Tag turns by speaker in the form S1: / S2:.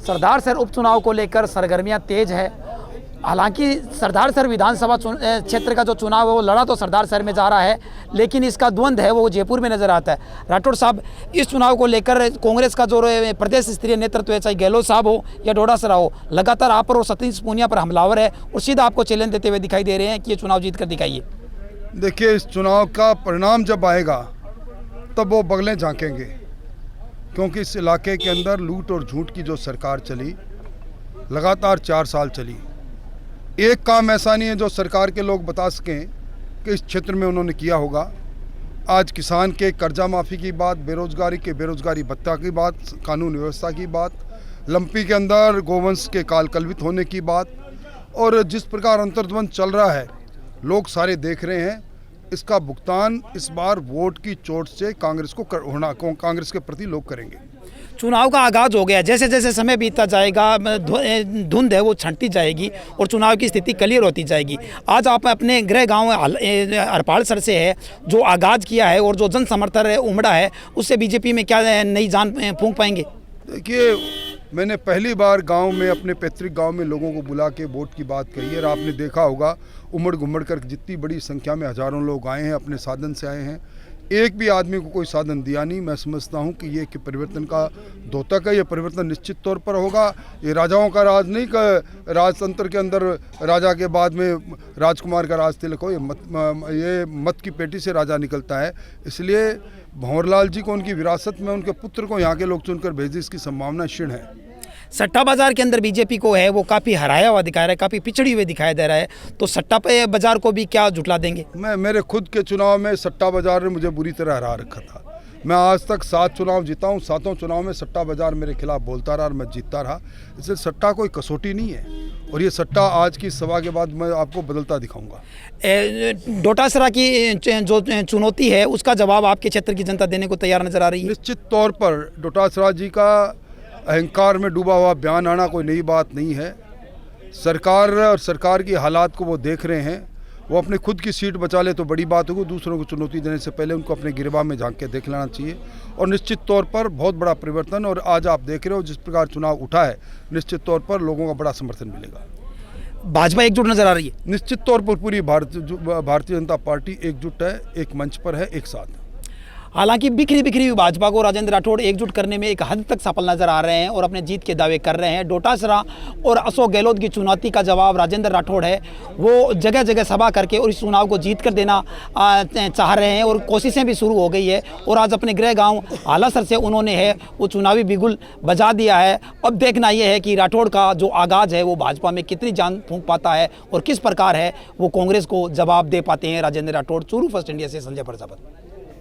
S1: सरदार sir उपचुनाव को लेकर सरगर्मियां तेज है। हालांकि सरदार सर विधानसभा क्षेत्र का जो चुनाव है वो लड़ा तो सरदार सर में जा रहा है, लेकिन इसका द्वंद्व है वो जयपुर में नजर आता है। राठौड़ साहब, इस चुनाव को लेकर कांग्रेस का जो प्रदेश स्तरीय नेतृत्व है, चाहे गहलोत साहब हो या डोटासरा हो, लगातार आप पर और सतीश पूनिया पर हमलावर है और सीधा आपको चैलेंज देते हुए दिखाई दे रहे हैं कि ये चुनाव जीत कर दिखाइए।
S2: देखिए, इस चुनाव का परिणाम जब आएगा तब वो बगलें झांकेंगे, क्योंकि इस इलाके के अंदर लूट और झूठ की जो सरकार चली, लगातार 4 साल चली, एक काम ऐसा नहीं है जो सरकार के लोग बता सकें कि इस क्षेत्र में उन्होंने किया होगा। आज किसान के कर्जा माफ़ी की बात, बेरोजगारी के बेरोजगारी भत्ता की बात, कानून व्यवस्था की बात, लंपी के अंदर गोवंश के काल कलवित होने की बात, और जिस प्रकार अंतर्द्वंद चल रहा है लोग सारे देख रहे हैं। इसका भुगतान इस बार वोट की चोट से कांग्रेस को होना, कांग्रेस के प्रति लोग करेंगे।
S1: चुनाव का आगाज हो गया, जैसे जैसे समय बीतता जाएगा धुंध है वो छंटती जाएगी और चुनाव की स्थिति क्लियर होती जाएगी। आज आप अपने गृह गांव हरपाल सर से है जो आगाज किया है और जो जन समर्थन उमड़ा है, उससे बीजेपी में क्या नई जान फूंक पाएंगे?
S2: देखिए, मैंने पहली बार गांव में, अपने पैतृक गांव में लोगों को बुला के वोट की बात कही है और आपने देखा होगा उमड़ घुमड़ कर जितनी बड़ी संख्या में हजारों लोग आए हैं, अपने साधन से आए हैं। एक भी आदमी को कोई साधन दिया नहीं। मैं समझता हूं कि ये कि परिवर्तन का द्योतक है। ये परिवर्तन निश्चित तौर पर होगा। ये राजाओं का राज नहीं कि राजतंत्र के अंदर राजा के बाद में राजकुमार का राज तिलक हो। ये मत की पेटी से राजा निकलता है। इसलिए भंवरलाल जी को उनकी विरासत में उनके पुत्र को यहाँ के लोग चुनकर भेजे, इसकी संभावना क्षीण है।
S1: सट्टा बाजार के अंदर बीजेपी को है वो काफ़ी हराया हुआ दिखा रहा है, काफ़ी पिछड़ी हुई दिखाई दे रहा है, तो सट्टा पे बाजार को भी क्या झुठला देंगे?
S2: मेरे खुद के चुनाव में सट्टा बाजार ने मुझे बुरी तरह हरा रखा था। मैं आज तक 7 चुनाव जीता हूँ, 7 चुनाव में सट्टा बाजार मेरे खिलाफ बोलता रहा और मैं जीतता रहा। इसलिए सट्टा कोई कसौटी नहीं है और ये सट्टा आज की सभा के बाद मैं आपको बदलता दिखाऊंगा।
S1: डोटासरा की जो चुनौती है उसका जवाब आपके क्षेत्र की जनता देने को तैयार नजर आ रही है?
S2: निश्चित तौर पर डोटासरा जी का अहंकार में डूबा हुआ बयान आना कोई नई बात नहीं है। सरकार और सरकार की हालात को वो देख रहे हैं। वो अपने खुद की सीट बचा ले तो बड़ी बात होगी, दूसरों को चुनौती देने से पहले उनको अपने गिरबान में झांक के देख लेना चाहिए। और निश्चित तौर पर बहुत बड़ा परिवर्तन, और आज आप देख रहे हो जिस प्रकार चुनाव उठा है, निश्चित तौर पर लोगों का बड़ा समर्थन मिलेगा।
S1: भाजपा एकजुट नजर आ रही है?
S2: निश्चित तौर पर पूरी भारतीय जनता पार्टी एकजुट है, एक मंच पर है, एक साथ।
S1: हालांकि बिखरी बिखरी भाजपा को राजेंद्र राठौड़ एकजुट करने में एक हद तक सफल नजर आ रहे हैं और अपने जीत के दावे कर रहे हैं। डोटासरा और अशोक गहलोत की चुनौती का जवाब राजेंद्र राठौड़ है, वो जगह जगह सभा करके और इस चुनाव को जीत कर देना चाह रहे हैं और कोशिशें भी शुरू हो गई है। और आज अपने गृह गांव आलासर से उन्होंने है वो चुनावी बिगुल बजा दिया है। अब देखना यह है कि राठौड़ का जो आगाज है वो भाजपा में कितनी जान फूंक पाता है और किस प्रकार है वो कांग्रेस को जवाब दे पाते हैं राजेंद्र राठौड़। चूरू फर्स्ट इंडिया से संजय प्रजापति।